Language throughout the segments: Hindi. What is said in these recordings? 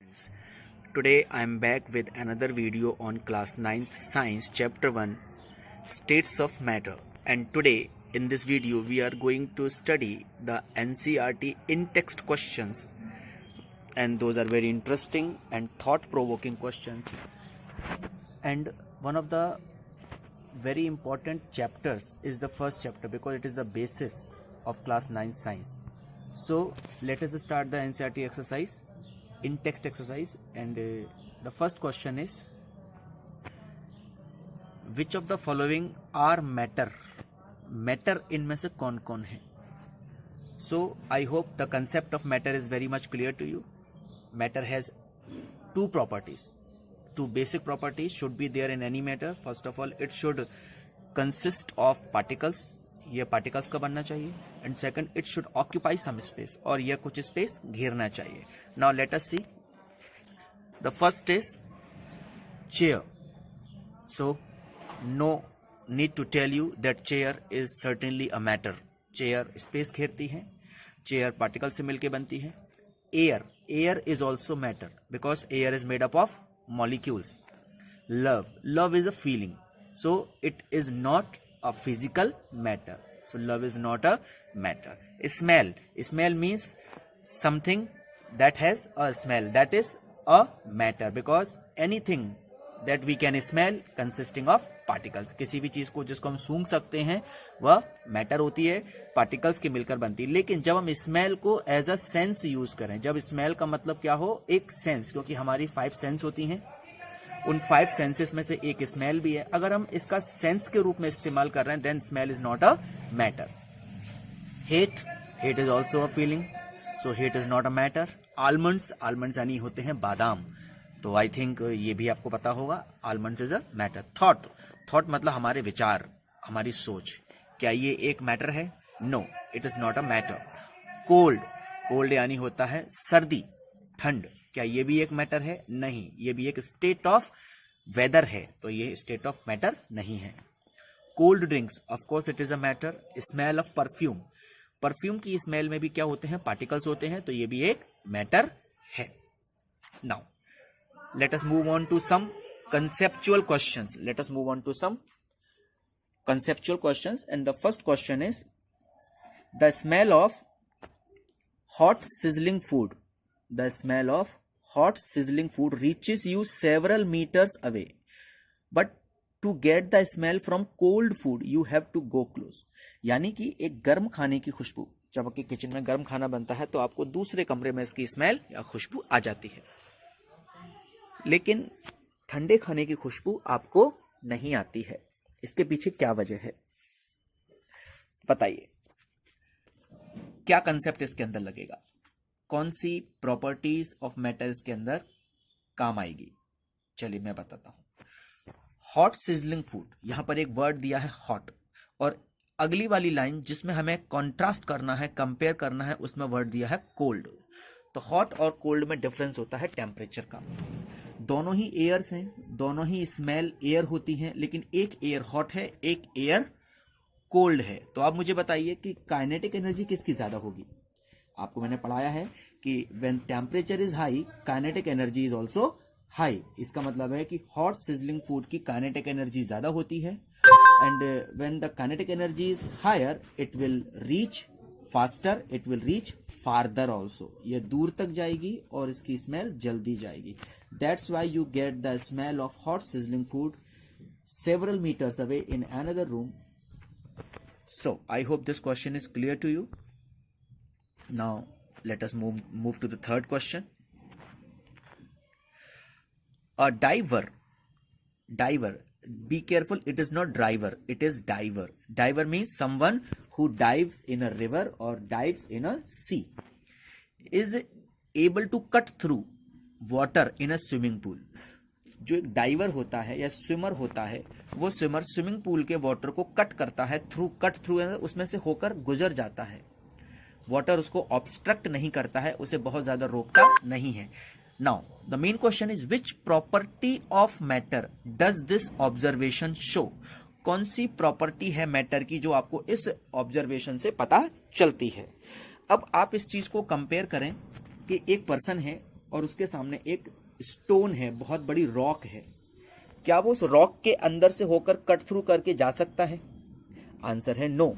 students. Today I am back with another video on class 9th science chapter 1 states of matter, and today in this video we are going to study the NCERT in-text questions, and those are very interesting and thought-provoking questions, and one of the very important chapters is the first chapter because it is the basis of class 9th science. So let us start the NCERT exercise, in text exercise, and the first question is, which of the following are matter? Matter इनमें से कौन कौन है? So I hope the concept of matter is very much clear to you. Matter has two properties. Two basic properties should be there in any matter. First of all, it should consist of particles. ये particles का बनना चाहिए. And second, it should occupy some space. और यह कुछ space घेरना चाहिए. Now let us see. The first is chair. So no need to tell you that chair is certainly a matter. Chair space घेरती है. Chair particle से मिलके बनती है. Air is also matter because air is made up of molecules. Love is a feeling, so it is not a physical matter. So love is not a matter. Smell means something that has a smell, that is a matter, because anything that we can smell consisting of particles. किसी भी चीज को जिसको हम सूंघ सकते हैं वह मैटर होती है, पार्टिकल्स की मिलकर बनती है. लेकिन जब हम स्मेल को एज अ सेंस यूज करें, जब स्मेल का मतलब क्या हो, एक सेंस, क्योंकि हमारी 5 सेंस होती हैं, उन 5 सेंसेस में से एक स्मेल भी है. अगर हम इसका सेंस के रूप में इस्तेमाल कर रहे हैं, then smell is not a matter. Hate is also a feeling, so hate is not a matter. Almonds यानी होते हैं बादाम, तो आई थिंक ये भी आपको पता होगा. Almonds is a matter. Thought मतलब हमारे विचार, हमारी सोच. क्या ये एक मैटर है? No, it is not a matter. Cold यानी होता है सर्दी, ठंड. क्या ये भी एक मैटर है? नहीं, ये भी एक स्टेट ऑफ वेदर है, तो ये स्टेट ऑफ मैटर नहीं है. Cold drinks, of course it is a matter. Smell of perfume की स्मेल में भी क्या होते हैं? पार्टिकल्स होते हैं, तो ये भी एक मैटर है. Now let us move on to some conceptual questions. And the first question is, the smell of hot sizzling food reaches you several meters away, but to get the smell from cold food you have to go close. यानी कि एक गर्म खाने की खुशबू, जब आपके किचन में गर्म खाना बनता है तो आपको दूसरे कमरे में इसकी स्मेल या खुशबू आ जाती है, लेकिन ठंडे खाने की खुशबू आपको नहीं आती है. इसके पीछे क्या वजह है बताइए? क्या कंसेप्ट इसके अंदर लगेगा? कौन सी प्रॉपर्टीज ऑफ मैटर इसके अंदर काम आएगी? चलिए मैं बताता हूं. हॉट सिजलिंग फूड, यहां पर एक वर्ड दिया है हॉट, और अगली वाली लाइन जिसमें हमें कॉन्ट्रास्ट करना है, कंपेयर करना है, उसमें वर्ड दिया है कोल्ड. तो हॉट और कोल्ड में डिफरेंस होता है टेम्परेचर का. दोनों ही एयर्स हैं, दोनों ही स्मेल एयर होती हैं, लेकिन एक एयर हॉट है, एक एयर कोल्ड है. तो आप मुझे बताइए कि काइनेटिक एनर्जी किसकी ज्यादा होगी? आपको मैंने पढ़ाया है कि when temperature is high, kinetic energy is also high. इसका मतलब है कि हॉट सिजलिंग फूड की काइनेटिक एनर्जी ज्यादा होती है, and when the kinetic energy is higher it will reach faster, it will reach farther also. ये दूर तक जाएगी और इसकी स्मेल जल्दी जाएगी. That's why you get the smell of hot sizzling food several metres away in another room. So I hope this question is clear to you. Now let us move to the third question. A diver, be careful, it is not driver, it is diver. Diver means someone who dives in a river or dives in a sea, is able to cut through water in a swimming pool. जो एक डाइवर होता है या स्विमर होता है, वो स्विमर स्विमिंग पूल के वाटर को कट करता है. कट थ्रू उसमें से होकर गुजर जाता है. वाटर उसको ऑब्स्ट्रक्ट नहीं करता है, उसे बहुत ज्यादा रोकता नहीं है. Now, the main question is, which property of matter does this observation show? कौन सी प्रॉपर्टी है मैटर की जो आपको इस ऑब्जर्वेशन से पता चलती है? अब आप इस चीज को कंपेयर करें कि एक पर्सन है, और उसके सामने एक स्टोन है, बहुत बड़ी रॉक है, क्या वो उस रॉक के अंदर से होकर कट थ्रू करके जा सकता है? आंसर है नो।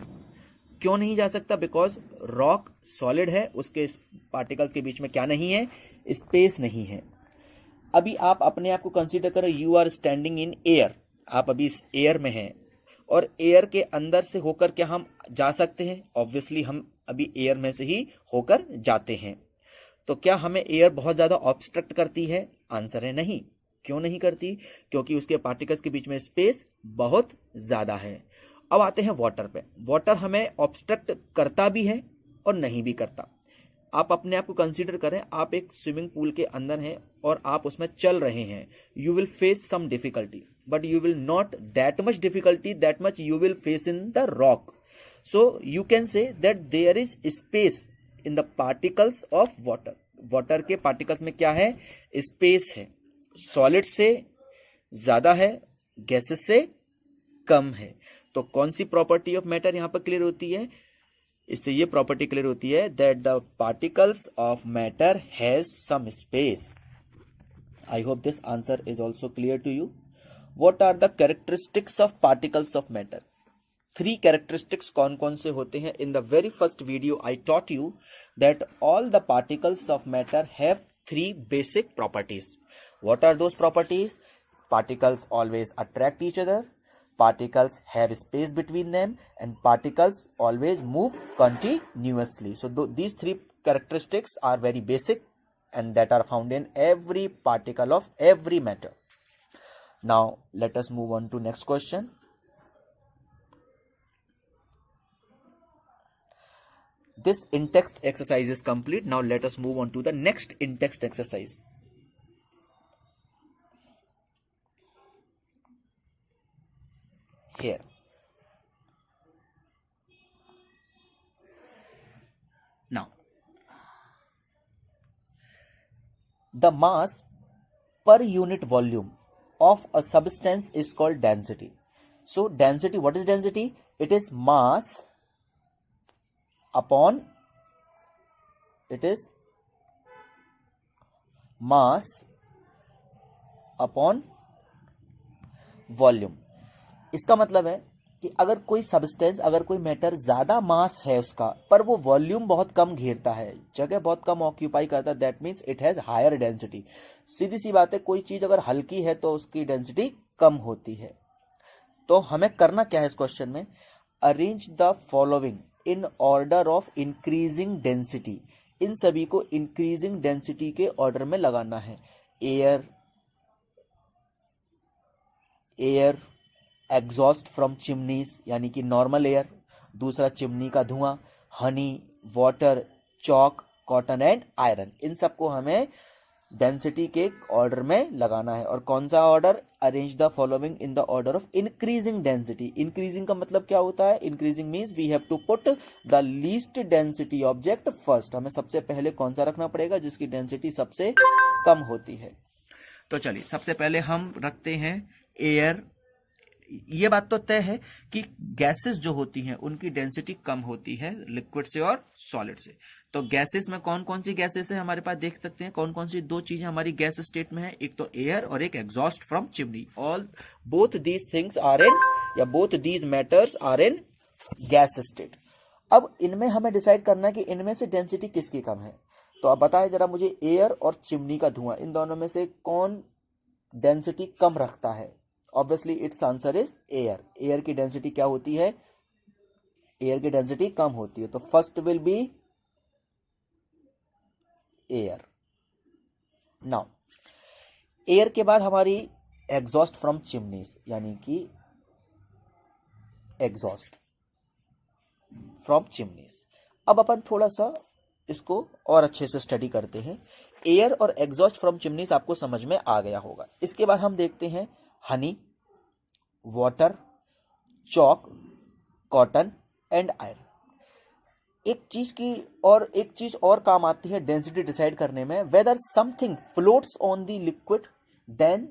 क्यों नहीं जा सकता? बिकॉज रॉक सॉलिड है, उसके पार्टिकल्स के बीच में क्या नहीं है? स्पेस नहीं है। अभी आप अपने आप को कंसीडर करो, you are standing in air, आप अभी इस एयर में हैं और एयर के अंदर से होकर क्या हम जा सकते हैं? ऑब्वियसली हम अभी एयर में से ही होकर जाते हैं। तो क्या हमें एयर बहुत ज्यादा ऑब्स्ट्रक्ट करती है? आंसर है नहीं। क्यों नहीं करती? क्योंकि उसके पार्टिकल्स के बीच में स्पेस बहुत ज्यादा है। अब आते हैं वाटर पे। वाटर हमें ऑब्स्ट्रक्ट करता भी है और नहीं भी करता। आप अपने आप को कंसीडर करें, आप एक स्विमिंग पूल के अंदर हैं और आप उसमें चल रहे हैं। You will face some difficulty, but you will not that much difficulty that much you will face in the rock. So you can say that there is space in the particles of water. Water के पार्टिकल्स में क्या है? स्पेस है। सॉलिड से ज्यादा है, गैसेस से कम है। तो कौन सी प्रॉपर्टी ऑफ मैटर यहां पर क्लियर होती है? इससे ये प्रॉपर्टी क्लियर होती है that the particles of matter has some space. I hope this answer is also clear to you. What are the characteristics of particles of matter? 3 characteristics कौन कौन से होते हैं? In the very first video I taught you that all the particles of matter have 3 basic properties. What are those properties? Particles always attract each other, particles have space between them, and particles always move continuously. So these 3 characteristics are very basic and that are found in every particle of every matter. Now let us move on to next question. This in-text exercise is complete. Now let us move on to the next in-text exercise. Here, now the mass per unit volume of a substance is called density. So density, what is density? It is mass upon, it is mass upon volume. इसका मतलब है कि अगर कोई सब्सटेंस, अगर कोई मैटर ज्यादा मास है उसका, पर वो वॉल्यूम बहुत कम घेरता है, जगह बहुत कम ऑक्यूपाई करता है, that means it has higher density. सीधी सी बात है, कोई चीज अगर हल्की है तो उसकी डेंसिटी कम होती है। तो हमें करना क्या है इस क्वेश्चन में? Arrange the following in order of increasing density. इन सभी को इंक्रीजिंग डेंसिटी के ऑर्डर में लगाना है। Air, air exhaust from chimneys यानी कि नॉर्मल एयर, दूसरा चिमनी का धुआं, honey, water, chalk, cotton and iron. इन सबको हमें डेंसिटी के ऑर्डर में लगाना है। और कौन सा order? Arrange the following in the order of increasing density. Increasing का मतलब क्या होता है? Increasing means we have to put the least density object first. हमें सबसे पहले कौन सा रखना पड़ेगा? जिसकी डेंसिटी सबसे कम होती है। तो चलिए सबसे पहले हम रखते हैं एयर। ये बात तो तय है कि गैसेस जो होती हैं उनकी डेंसिटी कम होती है लिक्विड से और सॉलिड से। तो गैसेस में कौन कौन सी गैसेस है हमारे पास? देख सकते हैं कौन कौन सी 2 चीजें हमारी गैस स्टेट में है, एक तो एयर और एक exhaust from chimney. All both these things are in, या both these matters are in gas state. अब इनमें हमें डिसाइड करना है कि इनमें से डेंसिटी किसकी कम है। तो अब बताएं जरा मुझे, एयर और चिमनी का धुआं, इन दोनों में से कौन डेंसिटी कम रखता है? Obviously it's answer is air. Air की डेंसिटी क्या होती है? एयर की डेंसिटी कम होती है। तो first will be air. Now air के बाद हमारी एग्जॉस्ट फ्रॉम चिमनीज यानी कि एग्जॉस्ट फ्रॉम चिमनीज। अब अपन थोड़ा सा इसको और अच्छे से स्टडी करते हैं। एयर और एग्जॉस्ट फ्रॉम चिमनीज आपको समझ में आ गया होगा। इसके बाद हम देखते हैं Honey, water, chalk, cotton and iron. एक चीज और काम आती है डेंसिटी डिसाइड करने में। Whether something floats on the liquid then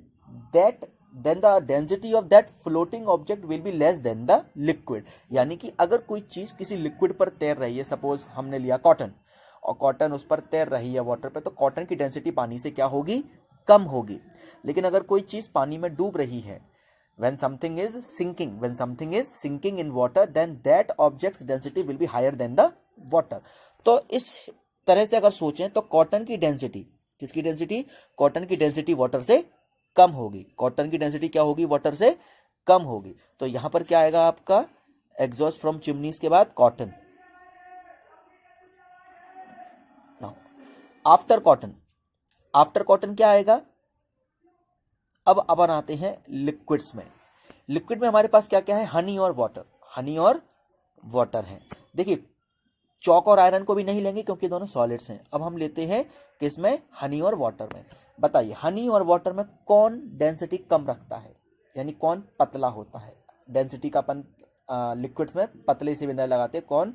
the density of that floating object will be less than the liquid. यानी कि अगर कोई चीज किसी लिक्विड पर तैर रही है, सपोज हमने लिया कॉटन, और कॉटन उस पर तैर रही है वाटर पे, तो कॉटन की डेंसिटी पानी से क्या होगी, कम होगी। लेकिन अगर कोई चीज पानी में डूब रही है, when something is sinking in water, then that object's density will be higher than the water। तो इस तरह से अगर सोचें तो कॉटन की डेंसिटी, किसकी डेंसिटी, कॉटन की डेंसिटी वाटर से कम होगी। कॉटन की डेंसिटी क्या होगी, वाटर से कम होगी। तो यहां पर क्या आएगा आपका, एग्जॉस्ट फ्रॉम चिमनीज के बाद cotton. After cotton, after cotton क्या आएगा, अब अपन आते हैं लिक्विड्स में। लिक्विड में हमारे पास क्या क्या है, हनी और वाटर, हनी और वाटर है। देखिए चौक और आयरन को भी नहीं लेंगे क्योंकि दोनों सॉलिड्स हैं। अब हम लेते हैं किसमें, हनी और वाटर में। बताइए हनी और वाटर में कौन डेंसिटी कम रखता है, यानी कौन पतला होता है। डेंसिटी का अपन लिक्विड्स में पतले से बिंदु लगाते हैं, कौन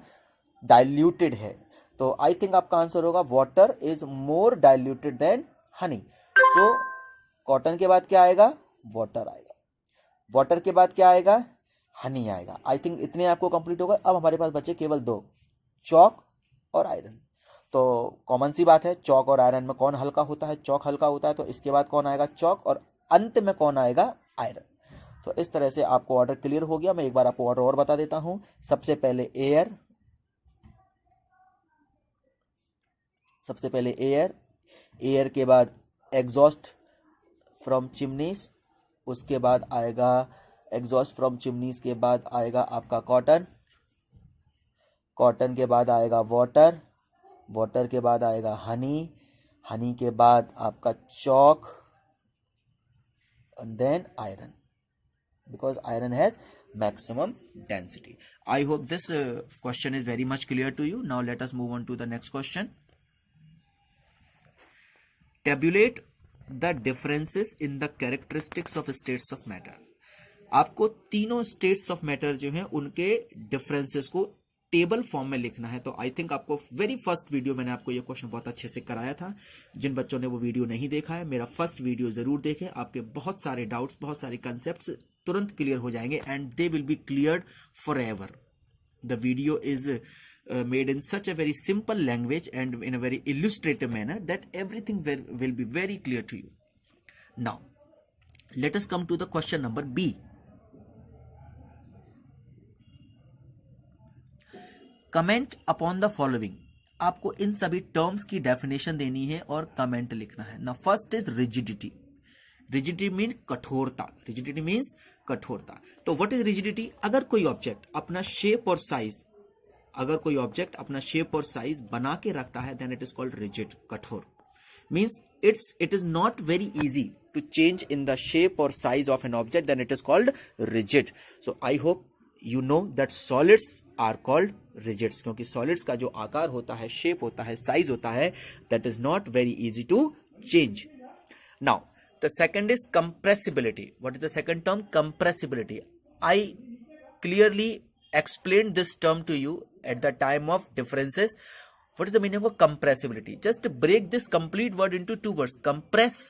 डाइल्यूटेड है। तो आई थिंक आपका आंसर होगा water is more diluted than honey. So cotton के बाद क्या आएगा, वाटर आएगा, वाटर के बाद क्या आएगा, हनी आएगा। आई थिंक इतने आपको कंप्लीट होगा। अब हमारे पास बचे केवल दो, चौक और आयरन। तो कॉमन सी बात है, चौक और आयरन में कौन हल्का होता है, चौक हल्का होता है, तो इसके बाद कौन आएगा, चौक, और अंत में कौन आएगा, आयरन। तो इस तरह से आपको ऑर्डर क्लियर हो गया। मैं एक बार आपको ऑर्डर और बता देता हूं। सबसे पहले एयर, सबसे पहले एयर, एयर के बाद एग्जॉस्ट फ्रॉम चिमनीज, उसके बाद आएगा एग्जॉस्ट फ्रॉम चिमनीज के बाद आएगा आपका कॉटन, कॉटन के बाद आएगा वाटर, वाटर के बाद आएगा हनी, हनी के बाद आपका चौक, and then iron, because iron has maximum density. I hope this question is very much clear to you. Now let us move on to the next question. Tabulate the differences in the characteristics of states of matter. आपको तीनों states of matter जो हैं उनके differences को टेबल फॉर्म में लिखना है। तो आई थिंक आपको वेरी फर्स्ट वीडियो मैंने आपको ये क्वेश्चन बहुत अच्छे से कराया था। जिन बच्चों ने वो वीडियो नहीं देखा है, मेरा फर्स्ट वीडियो जरूर देखें। आपके बहुत सारे डाउट्स, बहुत सारे कंसेप्ट्स तुरंत क्लियर हो जाएंगे and they will be cleared for ever. The video is made in such a very simple language and in a very illustrative manner that everything will be very clear to you. Now let us come to the question number B. Comment upon the following. आपको इन सभी टर्म्स की डेफिनेशन देनी है और कमेंट लिखना है ना। First is rigidity. Rigidity mean कठोरता, रिजिडिटी मीन्स कठोरता। तो व्हाट इज रिजिडिटी, अगर कोई ऑब्जेक्ट अपना शेप और साइज, अगर कोई ऑब्जेक्ट अपना शेप और साइज बना के रखता है then it is called rigid, कठोर। Means it is not very easy to change in the shape और size of an object, then it is called rigid. So I hope you know that solids are called rigids, क्योंकि solids का जो आकार होता है, शेप होता है, साइज होता है, that is not very easy to change. Now the second is compressibility. What is the second term? Compressibility. I clearly explained this term to you at the time of differences. What is the meaning of compressibility? Just break this complete word into two words, compress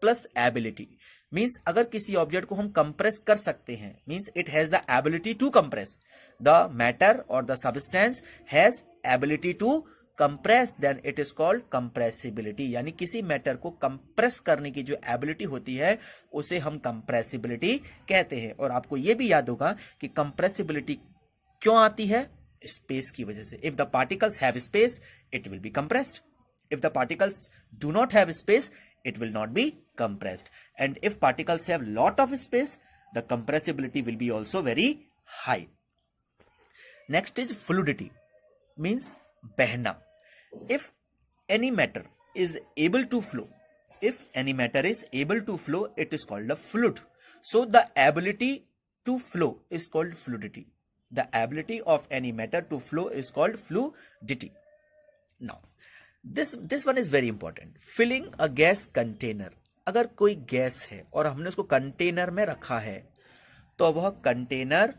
plus ability. Means अगर किसी ऑब्जेक्ट को हम कंप्रेस कर सकते हैं, means it has the ability to compress, the matter और the substance has ability to compress, then it is called compressibility. यानी किसी मैटर को कंप्रेस करने की जो एबिलिटी होती है उसे हम कंप्रेसिबिलिटी कहते हैं। और आपको यह भी याद होगा कि कंप्रेसिबिलिटी क्यों आती है, स्पेस की वजह से। If the particles have space it will be compressed, if the particles do not have space it will not be compressed, and if particles have lot of space the compressibility will be also very high. Next is fluidity, means बहना. If any matter is able to flow, if any matter is able to flow it is called a fluid. So the ability to flow is called fluidity. The ability of any matter to flow is called fluidity. Now this one is very important. Filling a gas container. अगर कोई गैस है और हमने उसको कंटेनर में रखा है तो वह container,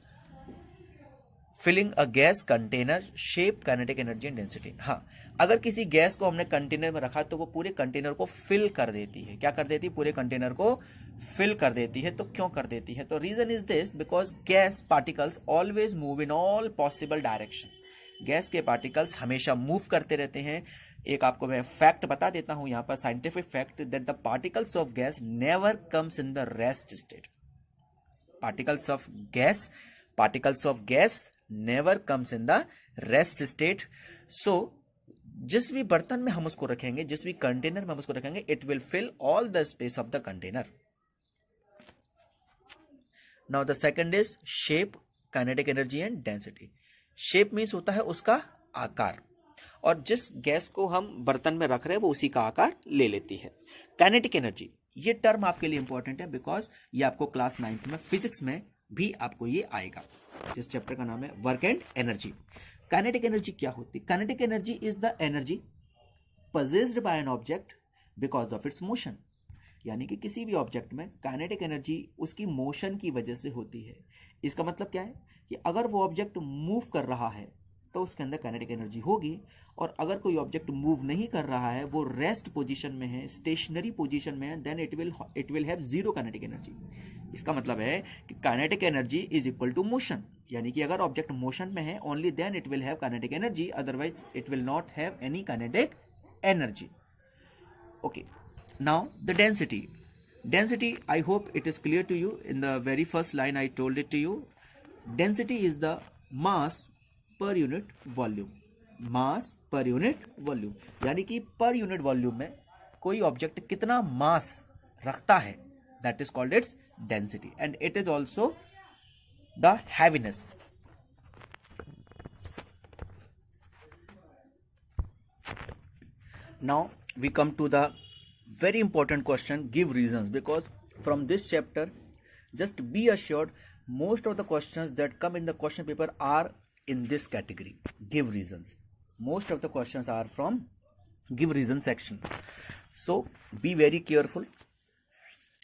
filling a gas container, shape, kinetic energy and density. हाँ, अगर किसी गैस को हमने कंटेनर में रखा तो वो पूरे कंटेनर को फिल कर देती है। क्या कर देती है? पूरे कंटेनर को फिल कर देती है। तो क्यों कर देती है? तो reason is this, because gas particles always move in all possible directions. Gas के पार्टिकल्स हमेशा मूव करते रहते हैं। एक आपको मैं फैक्ट बता देता हूं यहां पर, scientific fact, that the particles of gas never comes in the rest state. Particles of gas never comes in the rest state. So जिस भी बर्तन में हम उसको रखेंगे, जिस भी कंटेनर में हम उसको रखेंगे, it will fill all the space of the container. Now the second is shape, kinetic energy and density. Shape means होता है उसका आकार, और जिस गैस को हम बर्तन में रख रहे हैं वो उसी का आकार ले लेती है। काइनेटिक एनर्जी, ये टर्म आपके लिए इंपॉर्टेंट है बिकॉज ये आपको क्लास 9th में फिजिक्स में भी आपको ये आएगा, जिस चैप्टर का नाम है work and energy. Kinetic energy क्या होती है? Kinetic energy is the energy possessed by an object because of its motion. यानी कि किसी भी ऑब्जेक्ट में काइनेटिक एनर्जी उसकी मोशन की वजह से होती है। इसका मतलब क्या है कि अगर वो ऑब्जेक्ट मूव कर रहा है तो उसके अंदर काइनेटिक एनर्जी होगी, और अगर कोई ऑब्जेक्ट मूव नहीं कर रहा है, वो रेस्ट पोजीशन में है, स्टेशनरी पोजीशन में है, then it will have zero kinetic energy. इसका मतलब है कि kinetic energy is equal to motion, यानी कि अगर ऑब्जेक्ट मोशन में है only then it will have kinetic energy, otherwise it will not have any kinetic energy. Okay, now the density, I hope it is clear to you. In the very first line I told it to you, density is the mass per unit volume, mass per unit volume, यानी कि पर यूनिट वॉल्यूम में कोई ऑब्जेक्ट कितना मास रखता है, that is called its density, and it is also the heaviness. Now we come to the very important question, give reasons, because from this chapter just be assured most of the questions that come in the question paper are in this category, give reasons. Most of the questions are from give reason section, so be very careful.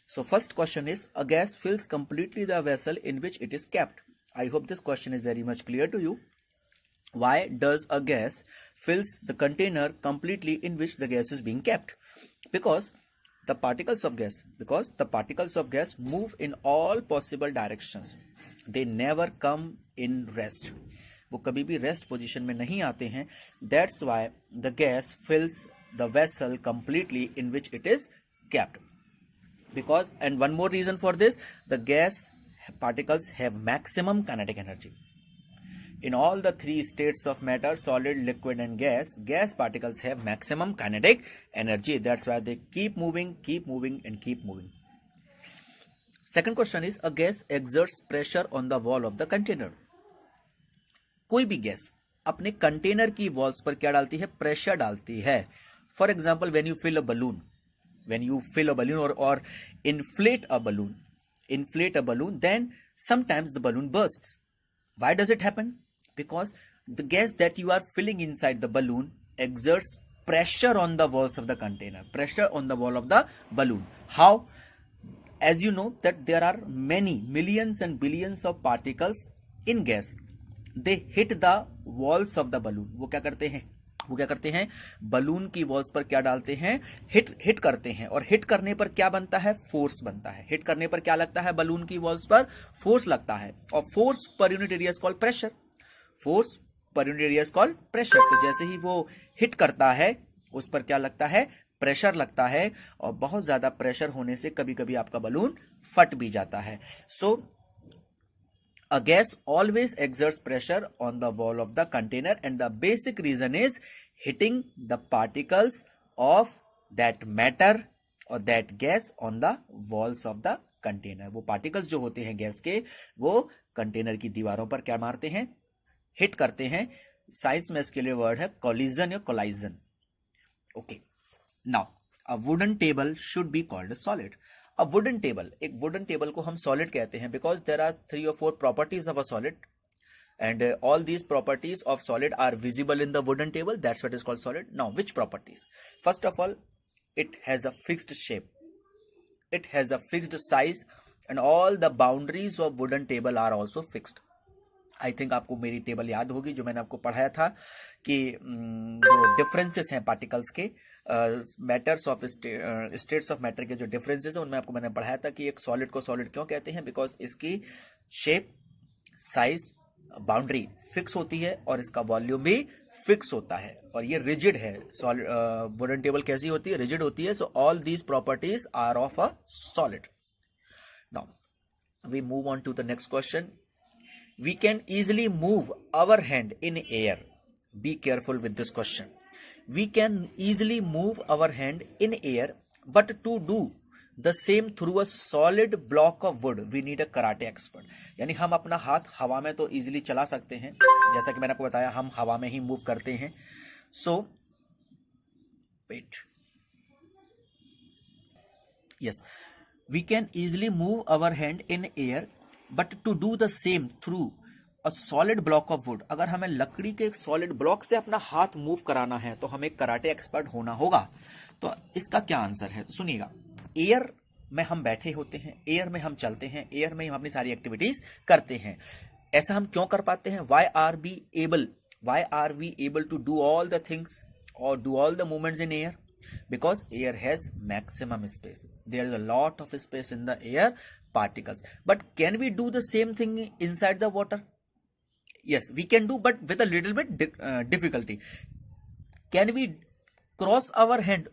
So first question is, a gas fills completely the vessel in which it is kept. I hope this question is very much clear to you. Why does a gas fills the container completely in which the gas is being kept? Because the particles of gas move in all possible directions. They never come in rest. वो कभी भी रेस्ट पोजीशन में नहीं आते हैं. That's why the gas fills the vessel completely in which it is kept. Because, and one more reason for this, the gas particles have maximum kinetic energy. In all the three states of matter, solid, liquid and gas particles have maximum kinetic energy. That's why they keep moving and keep moving. Second question is, a gas exerts pressure on the wall of the container. कोई भी गैस अपने कंटेनर की वॉल्स पर क्या डालती है? प्रेशर डालती है. For example, when you fill a balloon or inflate a balloon, then sometimes the balloon bursts. Why does it happen? Because the gas that you are filling inside the balloon exerts pressure on the walls of the container, pressure on the wall of the balloon. How? As you know that there are many millions and billions of particles in gas. They hit the walls of the balloon. वो क्या करते हैं? बलून की वॉल्स पर क्या डालते हैं? हिट करते हैं. और हिट करने पर क्या बनता है? फोर्स बनता है. हिट करने पर क्या लगता है? बलून की वॉल्स पर फोर्स लगता है. और force per unit area is called pressure. तो जैसे ही वो हिट करता है उस पर क्या लगता है? प्रेशर लगता है. और बहुत ज्यादा प्रेशर होने से कभी कभी आपका बलून फट भी जाता है. सो a gas always exerts pressure on the wall of the container, and the basic reason is hitting the particles of that matter or that gas on the walls of the container. वो particles जो होते हैं गैस के, वो कंटेनर की दीवारों पर क्या मारते हैं? हिट करते हैं. साइंस में इसके लिए वर्ड है collision या collision. Okay. Now, a wooden table should be called a solid. A wooden table, एक wooden table को हम solid कहते हैं because there are 3 or 4 properties of a solid, and all these properties of solid are visible in the wooden table. That's what is called solid. Now, which properties? First of all, it has a fixed shape, it has a fixed size, and all the boundaries of wooden table are also fixed. I think आपको मेरी टेबल याद होगी जो मैंने आपको पढ़ाया था कि जो डिफरेंसेस हैं पार्टिकल्स के, matters of states of matter के जो डिफरेंसेस हैं उनमें आपको मैंने पढ़ाया था कि एक सॉलिड को सॉलिड क्यों कहते हैं? बिकॉज इसकी शेप, साइज बाउंड्री फिक्स होती है और इसका वॉल्यूम भी फिक्स होता है, और ये रिजिड है। वुडन टेबल कैसी होती है? रिजिड होती है। So all these properties are of a solid. Now we move on to the next question. We can easily move our hand in air. Be careful with this question. We can easily move our hand in air, but to do the same through a solid block of wood we need a karate expert. यानी हम अपना हाथ हवा में तो इजीली चला सकते हैं, जैसा कि मैंने आपको बताया हम हवा में ही मूव करते हैं। So wait, yes, we can easily move our hand in air, but to do the same through a solid block of wood. अगर हमें लकड़ी के एक सॉलिड ब्लॉक से अपना हाथ मूव कराना है तो हमें कराटे एक्सपर्ट होना होगा। तो इसका क्या आंसर है? तो सुनिएगा, एयर में हम बैठे होते हैं, एयर में हम चलते हैं, एयर में हम अपनी सारी एक्टिविटीज करते हैं। ऐसा हम क्यों कर पाते हैं? Why are we able to do all the things और do all the movements in air? Because air has maximum space. There is a lot of space in the air particles. But can we do the same thing inside the water? Yes, we can do, but with a little bit difficulty. Can we cross our hand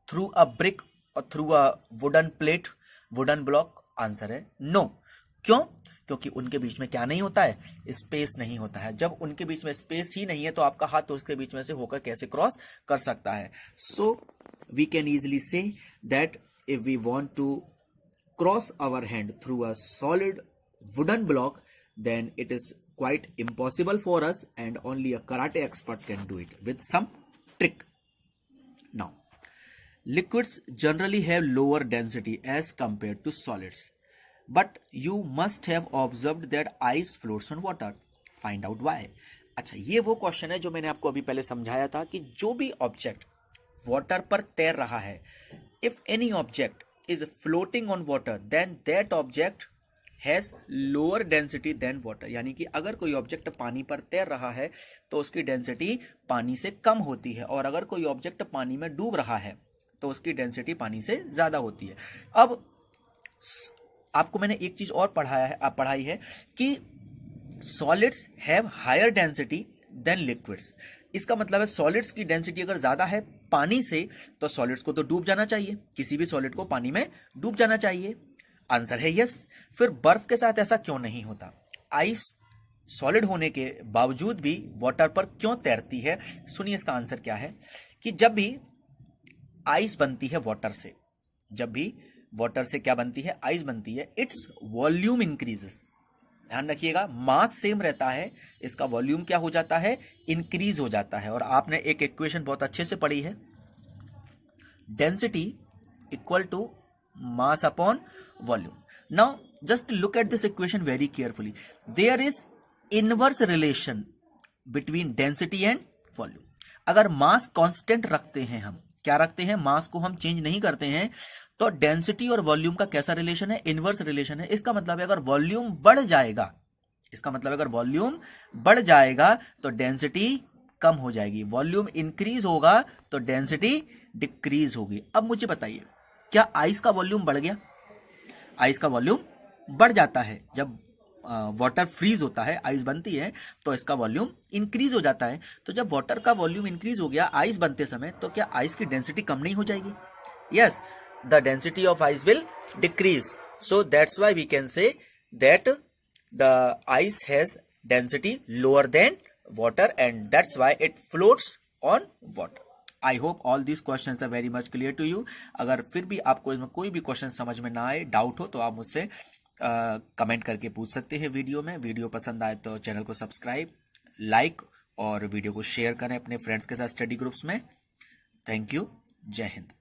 through a brick or through a wooden plate, wooden block? Answer है no. क्यों? क्योंकि उनके बीच में क्या नहीं होता है? स्पेस नहीं होता है। जब उनके बीच में स्पेस ही नहीं है तो आपका हाथ तो उसके बीच में से होकर कैसे क्रॉस कर सकता है? So we can easily say that if we want to cross our hand through a solid wooden block then it is quite impossible for us and only a karate expert can do it with some trick. Now liquids generally have lower density as compare to solids, but you must have observed that ice floats on water. Find out why. अच्छा, ये वो क्वेश्चन है जो मैंने आपको अभी पहले समझाया था कि जो भी ऑब्जेक्ट वाटर पर तैर रहा है, if any object is floating on water then that object has lower density than water. यानी कि अगर कोई ऑब्जेक्ट पानी पर तैर रहा है तो उसकी डेंसिटी पानी से कम होती है, और अगर कोई ऑब्जेक्ट पानी में डूब रहा है तो उसकी डेंसिटी पानी से ज्यादा होती है। अब आपको मैंने एक चीज और पढ़ाई है कि solids have higher density than liquids. इसका मतलब है सॉलिड्स की डेंसिटी अगर ज्यादा है पानी से तो सॉलिड्स को तो डूब जाना चाहिए, किसी भी सॉलिड को पानी में डूब जाना चाहिए। आंसर है यस। फिर बर्फ के साथ ऐसा क्यों नहीं होता? आइस सॉलिड होने के बावजूद भी वाटर पर क्यों तैरती है? सुनिए इसका आंसर क्या है कि जब भी आइस बनती है वाटर से, जब भी वाटर से क्या बनती है? आइस बनती है, इट्स वॉल्यूम इंक्रीजेस। ध्यान रखिएगा, मास सेम रहता है, इसका वॉल्यूम क्या हो जाता है? इंक्रीज हो जाता है। और आपने एक इक्वेशन बहुत अच्छे से पढ़ी है, density equal to mass upon volume. Now just look at this equation very carefully. There is inverse relation between density and volume. अगर मास कांस्टेंट रखते हैं, हम क्या रखते हैं? मास को हम चेंज नहीं करते हैं, तो डेंसिटी और वॉल्यूम का कैसा रिलेशन है? इनवर्स रिलेशन है। इसका मतलब है अगर वॉल्यूम बढ़ जाएगा, इसका मतलब अगर वॉल्यूम बढ़ जाएगा तो डेंसिटी कम हो जाएगी, वॉल्यूम इंक्रीज होगा तो डेंसिटी डिक्रीज होगी। अब मुझे बताइए, क्या आइस का वॉल्यूम बढ़ गया? आइस का वॉल्यूम बढ़ जाता है जब वाटर फ्रीज होता है, आइस बनती है तो इसका वॉल्यूम इंक्रीज हो जाता है। तो जब वाटर का वॉल्यूम इंक्रीज हो गया आइस बनते समय, तो क्या आइस की डेंसिटी कम नहीं हो जाएगी? Yes, the density of ice will decrease. So that's why we can say that the ice has density lower than water, and that's why it floats on water. I hope all these questions are very much clear to you. अगर फिर भी आपको इसमें कोई भी क्वेश्चन समझ में ना आए, डाउट हो, तो आप मुझसे कमेंट करके पूछ सकते हैं वीडियो में। वीडियो पसंद आए तो चैनल को सब्सक्राइब, लाइक और वीडियो को शेयर करें अपने फ्रेंड्स के साथ स्टडी ग्रुप्स में। Thank you. जय हिंद।